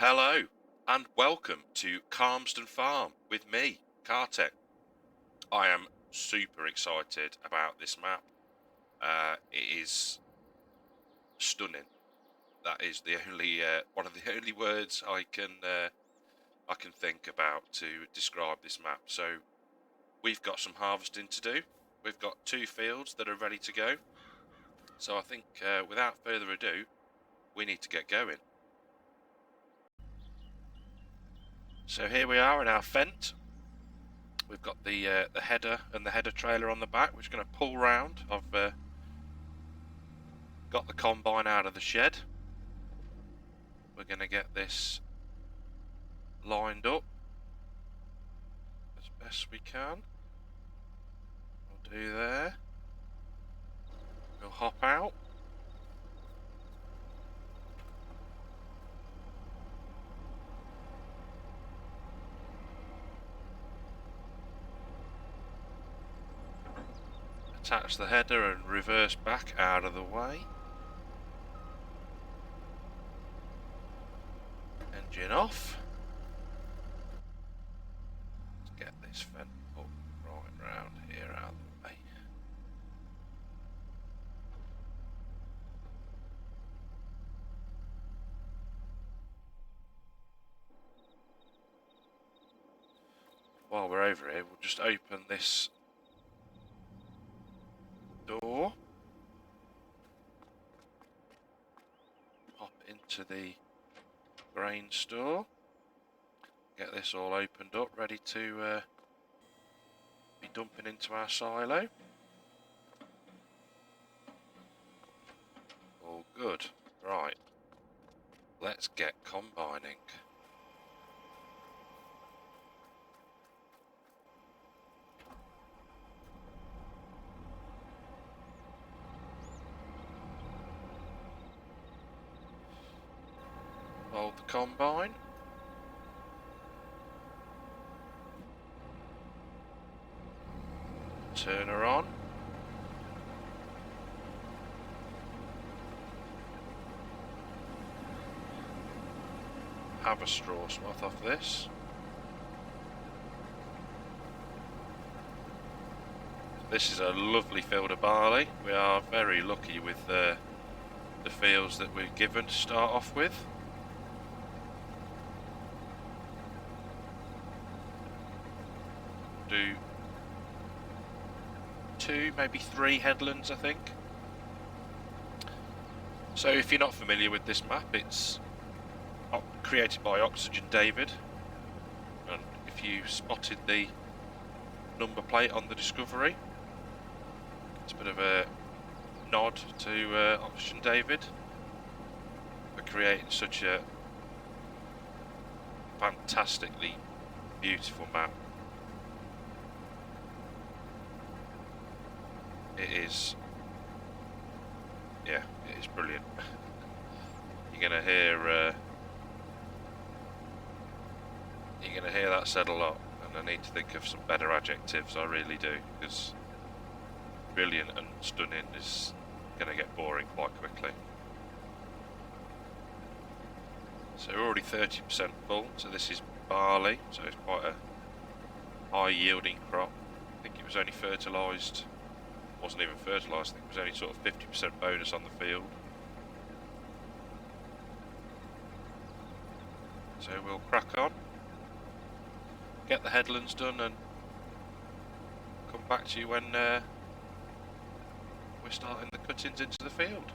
Hello and welcome to Calmsden Farm with me, Kartek. I am super excited about this map. It is stunning. That is the only one of the only words I can think about to describe this map. So we've got some harvesting to do. We've got 2 fields that are ready to go. So I think without further ado, we need to get going. So here we are in our fent. We've got the header and the header trailer on the back, which is going to pull round. I've got the combine out of the shed. We're going to get this lined up as best we can. We'll do there. We'll hop out. Attach the header and reverse back out of the way. Engine off. Let's get this fence up right round here out of the way. While we're over here, we'll just open this door. Hop into the grain store. Get this all opened up, ready to be dumping into our silo. All good. Right. Let's get combining. Hold the combine. Turn her on. Have a straw swath off this. This is a lovely field of barley. We are very lucky with the fields that we're given to start off with. Do 2, maybe 3 headlands, I think. So if you're not familiar with this map, it's created by Oxygen David, and if you spotted the number plate on the Discovery, it's a bit of a nod to Oxygen David for creating such a fantastically beautiful map. It is, yeah, it is brilliant. You're gonna hear that said a lot, and I need to think of some better adjectives. I really do, because brilliant and stunning is gonna get boring quite quickly. So we're already 30% full. So this is barley, so it's quite a high yielding crop. I think it was only fertilised. Wasn't even fertilised, I think it was only sort of 50% bonus on the field. So we'll crack on, get the headlands done, and come back to you when we're starting the cuttings into the field.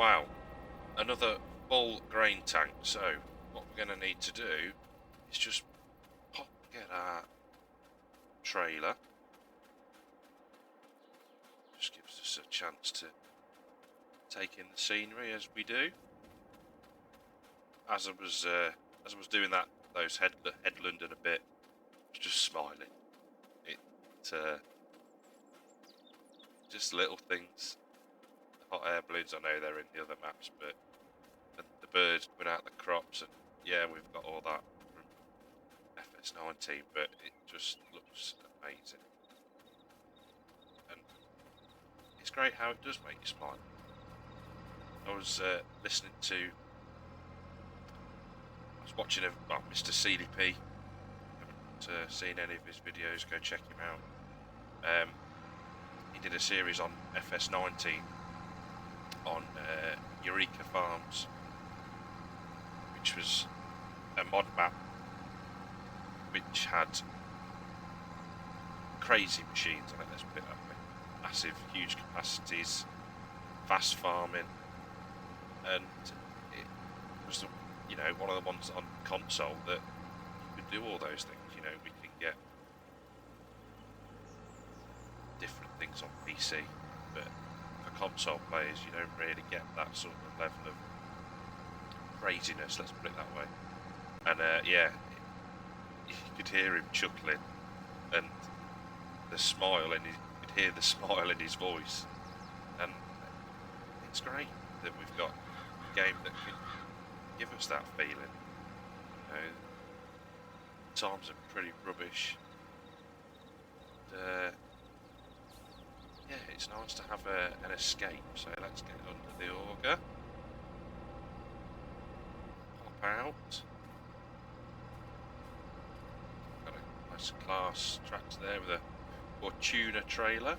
Wow, another full grain tank. So what we're going to need to do is just get our trailer. Just gives us a chance to take in the scenery as we do. As I was doing those headland and a bit, I was just smiling. It just little things. The hot air balloons, I know they're in the other maps, but the birds coming out the crops, and yeah, we've got all that from FS19, but it just looks amazing. And it's great how it does make you smile. I was listening to, I was watching Mr. CDP. Haven't seen any of his videos, go check him out. He did a series on FS19 on Eureka Farms, which was a mod map which had crazy machines on it, let's put it that way. Massive, huge capacities, fast farming, and it was, one of the ones on console that you could do all those things. We can get different things on PC, but for console players, you don't really get that sort of level of craziness, let's put it that way. And yeah, you could hear him chuckling, and the smile, and you could hear the smile in his voice, and it's great that we've got a game that can give us that feeling. Times are pretty rubbish. Yeah, it's nice to have an escape, so let's get under the auger. Pop out. Got a nice class tractor there with a Fortuna trailer.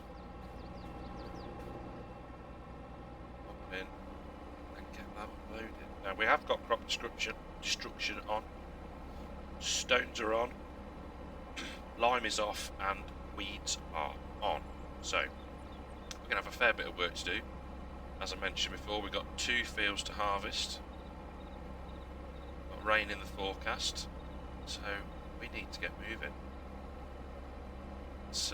Pop in and get that unloaded. Now we have got crop destruction on. Stones are on. Lime is off and weeds are on. So we're going to have a fair bit of work to do. As I mentioned before, we've got 2 fields to harvest. Got rain in the forecast, so we need to get moving. It's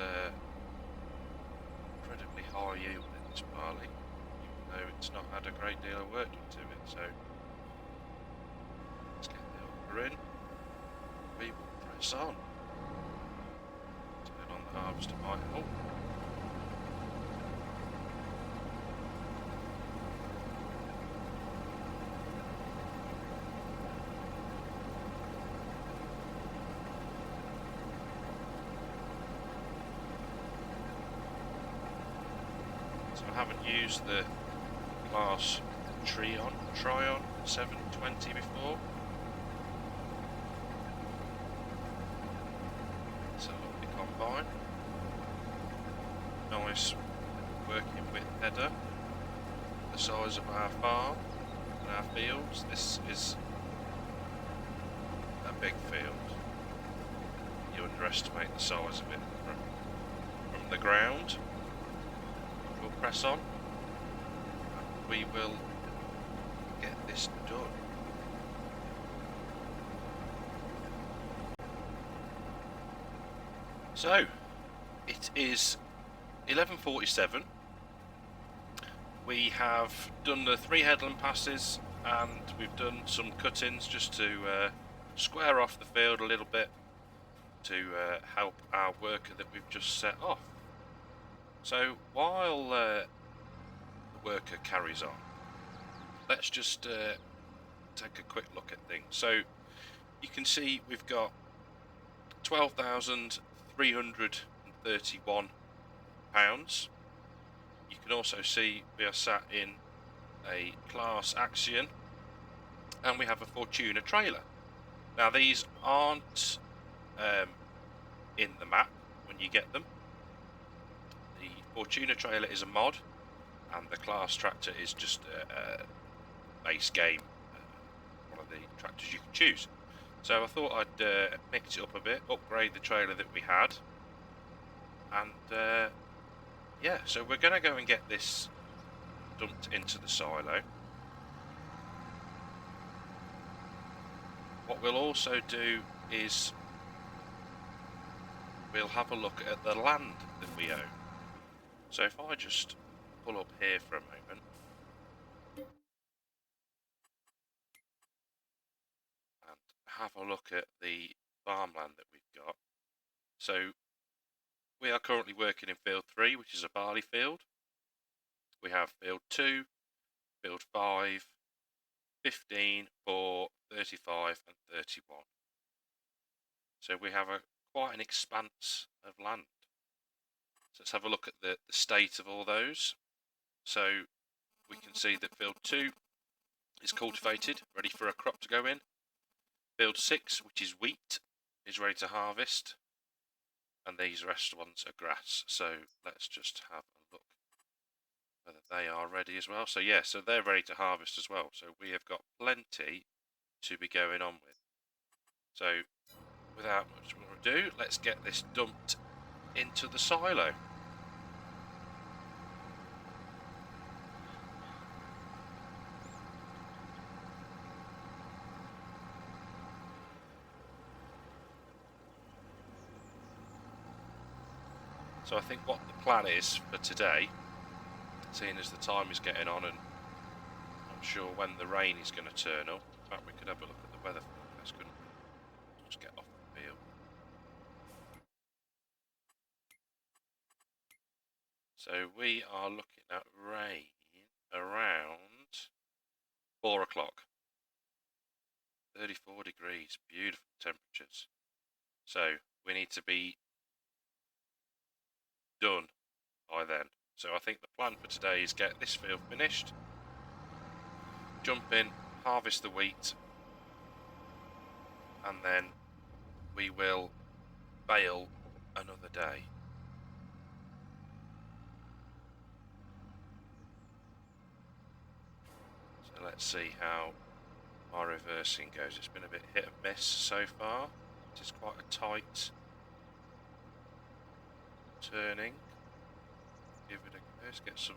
incredibly high yield in this barley, even though it's not had a great deal of work done to it. So let's get the auger in. We will press on. Turn on the harvester might help. So I haven't used the class Trion 720 before. It's a lovely combine. Nice working with header. The size of our farm and our fields. This is a big field. You underestimate the size of it from the ground. We'll press on and we will get this done. So it is 11:47. We have done the 3 headland passes and we've done some cuttings just to square off the field a little bit to help our worker that we've just set off. So while the worker carries on, let's just take a quick look at things. So you can see we've got 12,331 pounds. You can also see we are sat in a class Axion and we have a Fortuna trailer. Now these aren't in the map when you get them. The Fortuna trailer is a mod and the class tractor is just a base game, one of the tractors you can choose. So I thought I'd mix it up a bit, upgrade the trailer that we had, and yeah, so we're going to go and get this dumped into the silo. what we'll also do is we'll have a look at the land that we own. So if I just pull up here for a moment and have a look at the farmland that we've got. So we are currently working in field 3, which is a barley field. We have field 2, field 5, 15, 4, 35 and 31. So we have quite an expanse of land. So let's have a look at the state of all those. So we can see that field 2 is cultivated, ready for a crop to go in. Field 6, which is wheat, is ready to harvest. And these rest ones are grass. So let's just have a look whether they are ready as well. So yeah, so they're ready to harvest as well. So we have got plenty to be going on with. So without much more ado, let's get this dumped into the silo. So I think what the plan is for today, seeing as the time is getting on and not sure when the rain is going to turn up. In fact, we could have a look at the weather forecast, couldn't we? Just get off the field. So we are looking at rain around 4 o'clock. 34 degrees, beautiful temperatures. So we need to be done by then. So I think the plan for today is get this field finished, jump in, harvest the wheat, and then we will bale another day. So let's see how my reversing goes. It's been a bit hit and miss so far. It is quite a tight turning. Give it a go. Let's get some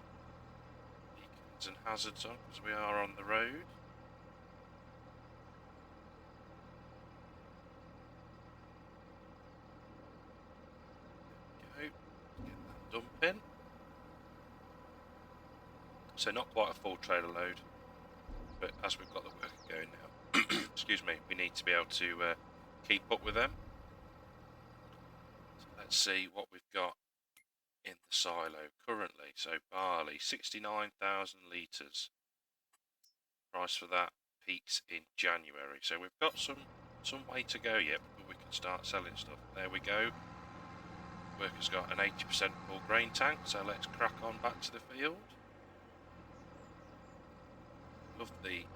beacons and hazards on because we are on the road. There we go. Get that dump in. So not quite a full trailer load, but as we've got the work going now, excuse me, we need to be able to keep up with them. So let's see what we've got in the silo currently. So barley, 69,000 litres. Price for that peaks in January. So we've got some way to go yet before we can start selling stuff. There we go. Worker's got an 80% full grain tank, so let's crack on back to the field. Love the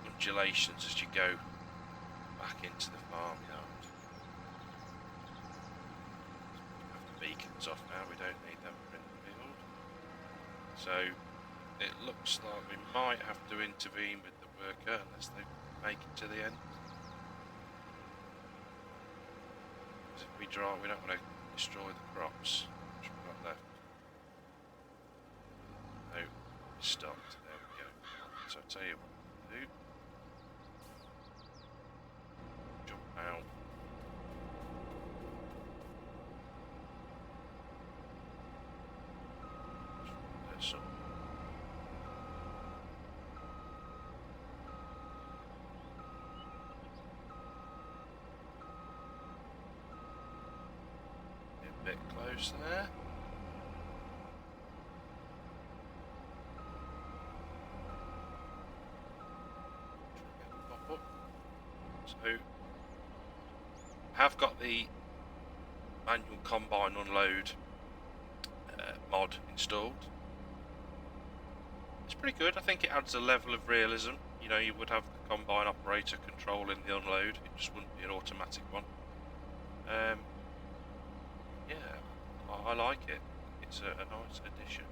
undulations as you go back into the farmyard. Have the beacons off now, we don't need them in the field. So it looks like we might have to intervene with the worker unless they make it to the end. Because if we drive, we don't want to destroy the crops which we've got left. No, we stopped. There we go. So I'll tell you what we'll do. Jump out. There's some. A bit close there. Pop up. So have got the manual combine unload mod installed. It's pretty good. I think it adds a level of realism. You know, you would have the combine operator controlling the unload. It just wouldn't be an automatic one. Yeah, I like it. It's a nice addition.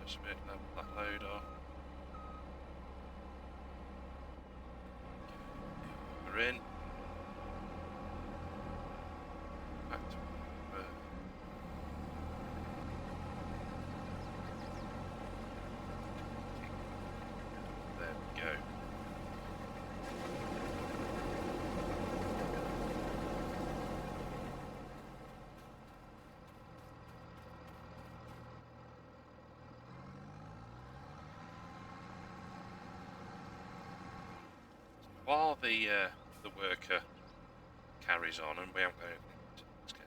Just a bit level that load off. We're in. Back to while the worker carries on, and we haven't got anything, let's get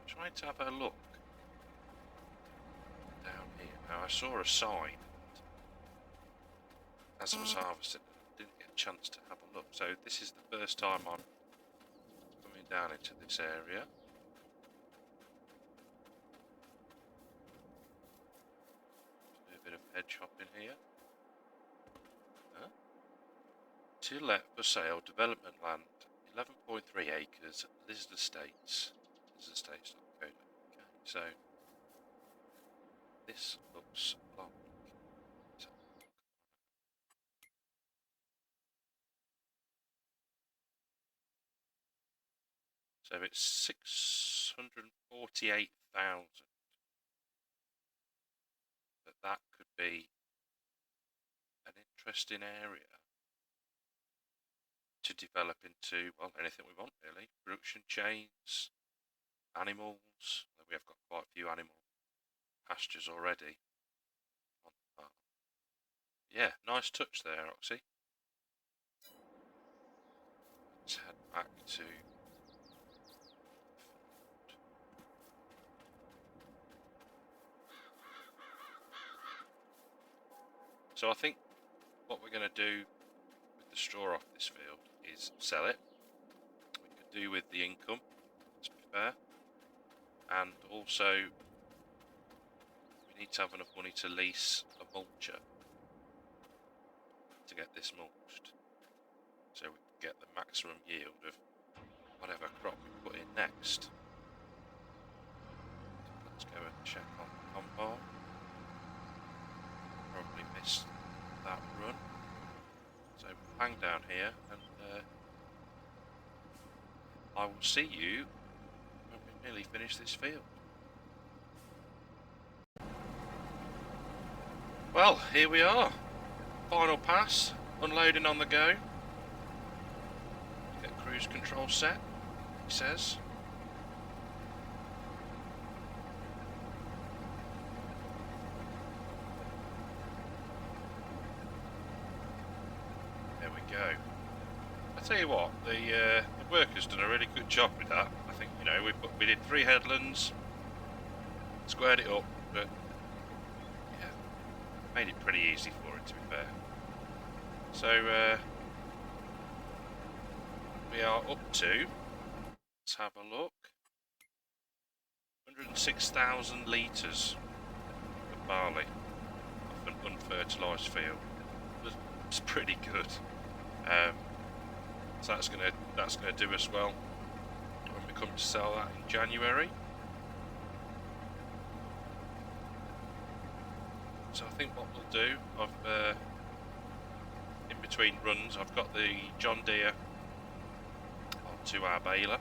trying to have a look down here. Now I saw a sign as I was harvesting. I didn't get a chance to have a look. So this is the first time I'm coming down into this area. Do a bit of hedge hopping here. To let for sale, development land, 11.3 acres, Lizard Estates. Lizardestates.co.uk. So this looks like. So it's 648,000. That could be an interesting area to develop into, well, anything we want really. Production chains, animals. We have got quite a few animal pastures already on the farm. Yeah, nice touch there, Oxy. Let's head back to. So I think what we're going to do with the straw off this field is sell it. We could do with the income, to be fair, and also we need to have enough money to lease a mulcher to get this mulched, so we can get the maximum yield of whatever crop we put in next. Let's go and check on the combine. Probably missed that run, so we'll hang down here and I will see you when we nearly finish this field. Well, here we are. Final pass, unloading on the go. Get cruise control set, he says. There we go. I tell you what, the workers done a really good job with that. I think, you know, we did 3 headlands, squared it up, but yeah, made it pretty easy for it, to be fair. So we are up to, let's have a look, 106,000 litres of barley off an unfertilised field. It's pretty good. So that's gonna do us well when we come to sell that in January. So I think what we'll do, in between runs, I've got the John Deere onto our baler.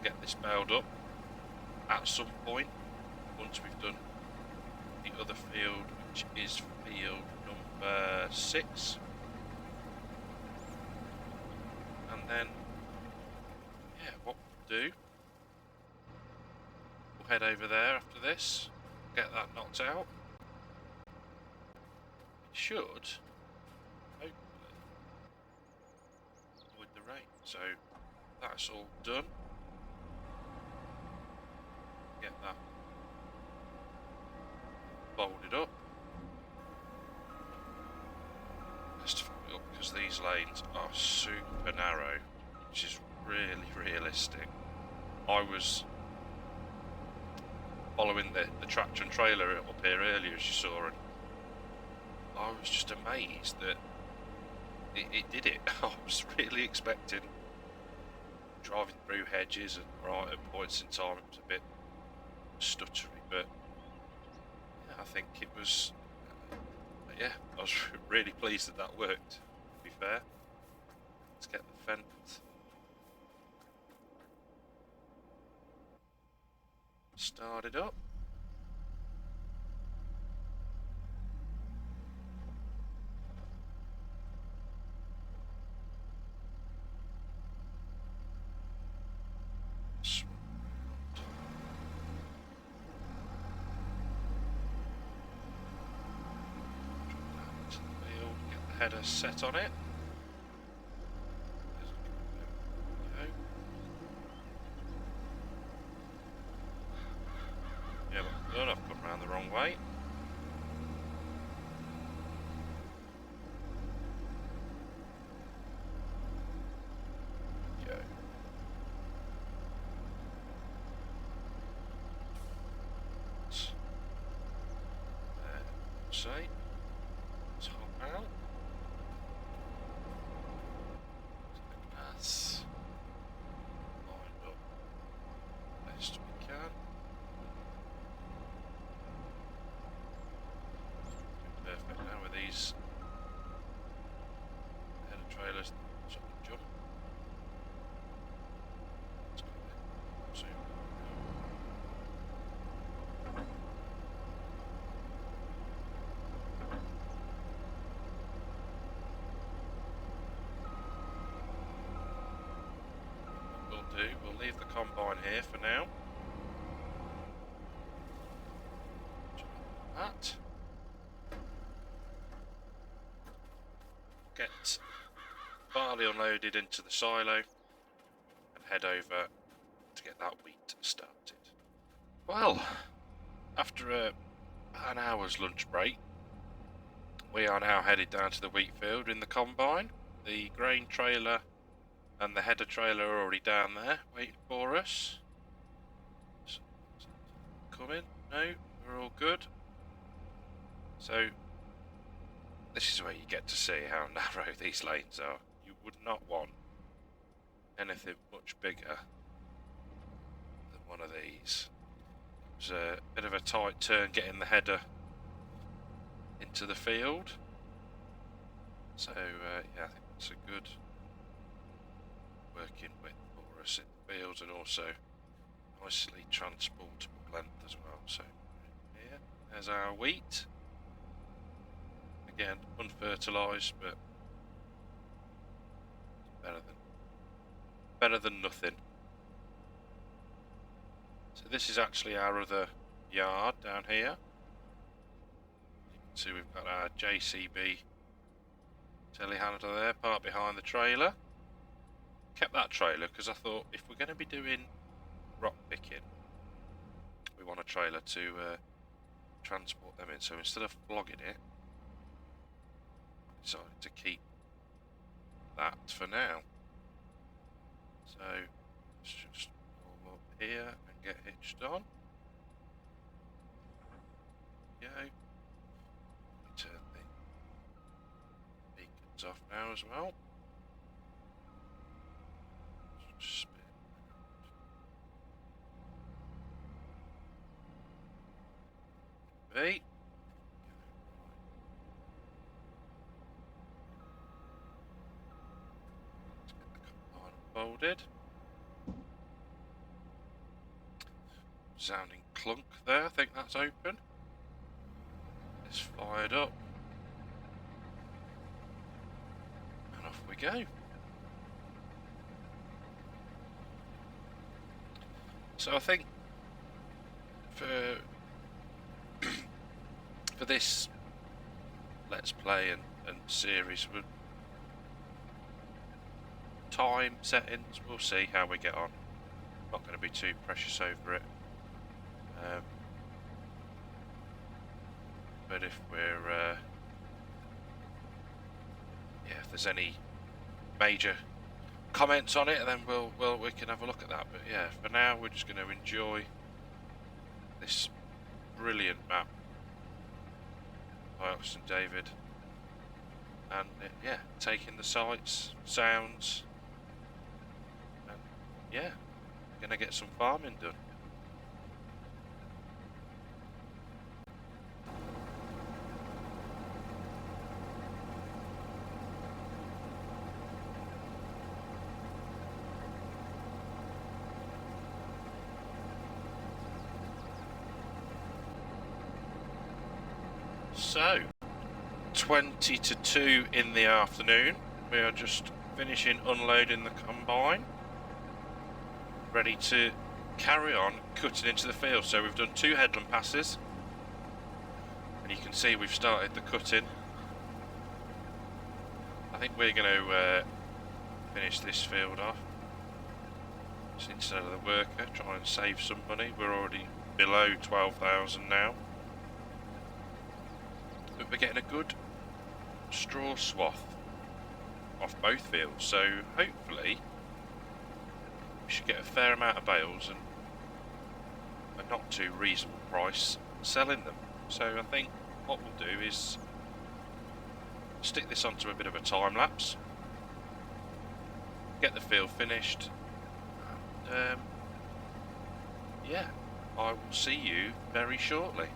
Get this baled up at some point once we've done the other field, which is field number 6. And then, yeah, what we'll do, we'll head over there after this, get that knocked out. It should, hopefully, avoid the rain. So that's all done. Get that folded up. Just to fold it up because these lanes are super narrow, which is really realistic. I was following the tractor and trailer up here earlier, as you saw, and I was just amazed that it did it. I was really expecting driving through hedges, and right at points in time it was a bit stuttery, but yeah, I think it was, yeah, I was really pleased that worked, to be fair. Let's get the fence started up. Header set on it. say. Let's hop out. That's lined up best we can. Perfect now with these header trailers sort of jump. Let's go there. Zoom. We'll leave the combine here for now. That. Get barley unloaded into the silo and head over to get that wheat started. Well, after an hour's lunch break, we are now headed down to the wheat field in the combine. The grain trailer and the header trailer are already down there waiting for us. Coming? No, we're all good. So this is where you get to see how narrow these lanes are. You would not want anything much bigger than one of these. It was a bit of a tight turn getting the header into the field. So yeah, I think that's a good working width for us in the fields, and also nicely transportable length as well. So here, there's our wheat. Again, unfertilised, but better than nothing. So this is actually our other yard down here. You can see we've got our JCB telehandler there, parked behind the trailer. Kept that trailer because I thought if we're going to be doing rock picking, we want a trailer to transport them in. So instead of flogging it, I decided to keep that for now. So let's just pull up here and get hitched on. Go. Turn the beacons off now as well. Spin. B. Let's get the combine unfolded. Sounding clunk there, I think that's open. It's fired up. And off we go. So I think for this Let's Play and series, with time settings, we'll see how we get on. Not going to be too precious over it. But if we're yeah, if there's any major comments on it, then we can have a look at that. But yeah, for now we're just going to enjoy this brilliant map by Oxton David, and yeah, taking the sights, sounds, and yeah, we're going to get some farming done. So, 20 to 2 in the afternoon. We are just finishing unloading the combine, ready to carry on cutting into the field. So we've done 2 headland passes, and you can see we've started the cutting. I think we're going to finish this field off just instead of the worker, try and save some money. We're already below 12,000 now. But we're getting a good straw swath off both fields, so hopefully we should get a fair amount of bales and a not too reasonable price selling them. So I think what we'll do is stick this onto a bit of a time lapse, get the field finished, and yeah, I will see you very shortly.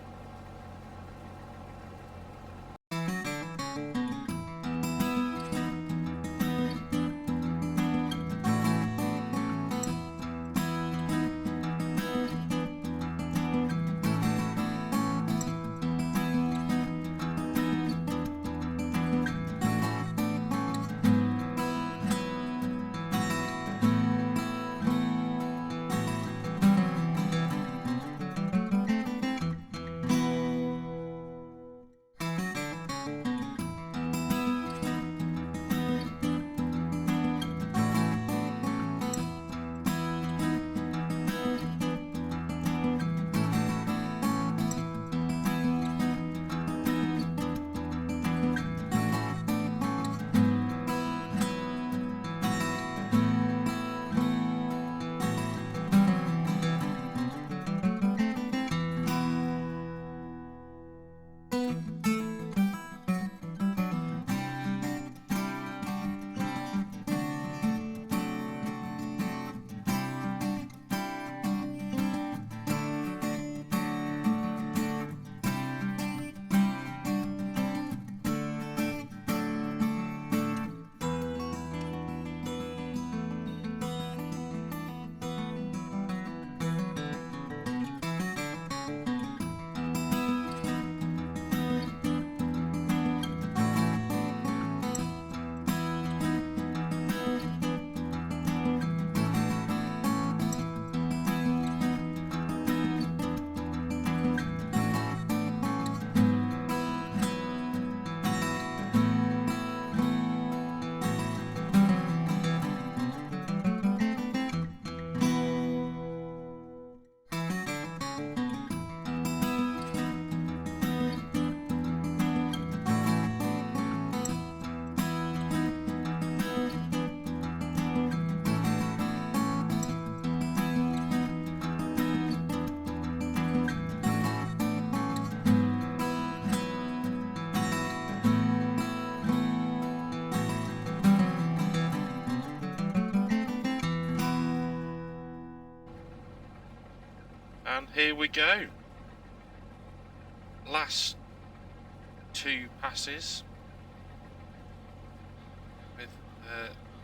And here we go. Last 2 passes with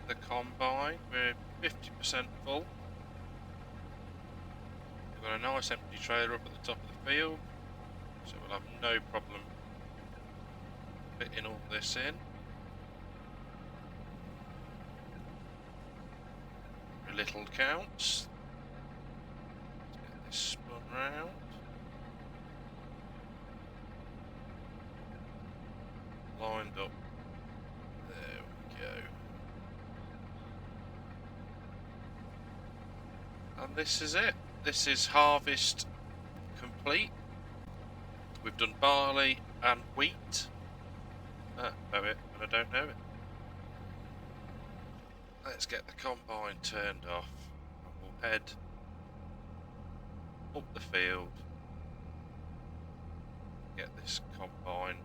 the combine. We're 50% full. We've got a nice empty trailer up at the top of the field, so we'll have no problem fitting all this in. Very little counts. Let's get this spun round. Lined up. There we go. And this is it. This is harvest complete. We've done barley and wheat. Know it, and I don't know it. Let's get the combine turned off and we'll head up the field, get this combine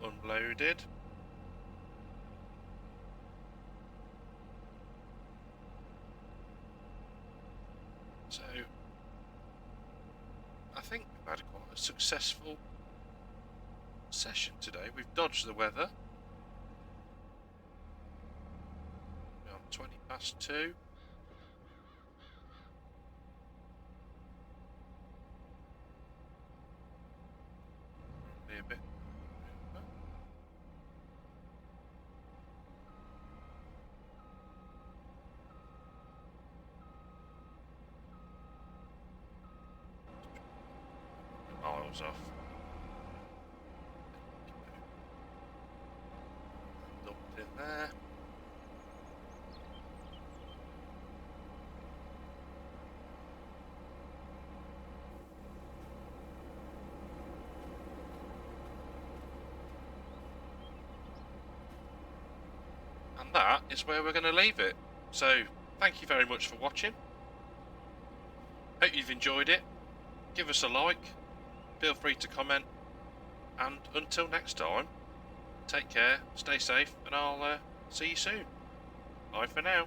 unloaded. So I think we've had quite a successful session today. We've dodged the weather. We're on 20 past 2. Probably a bit. Miles off. Dumped in there. And that is where we're going to leave it. So thank you very much for watching. Hope you've enjoyed it. Give us a like. Feel free to comment, And until next time, take care, stay safe, and I'll see you soon. Bye for now.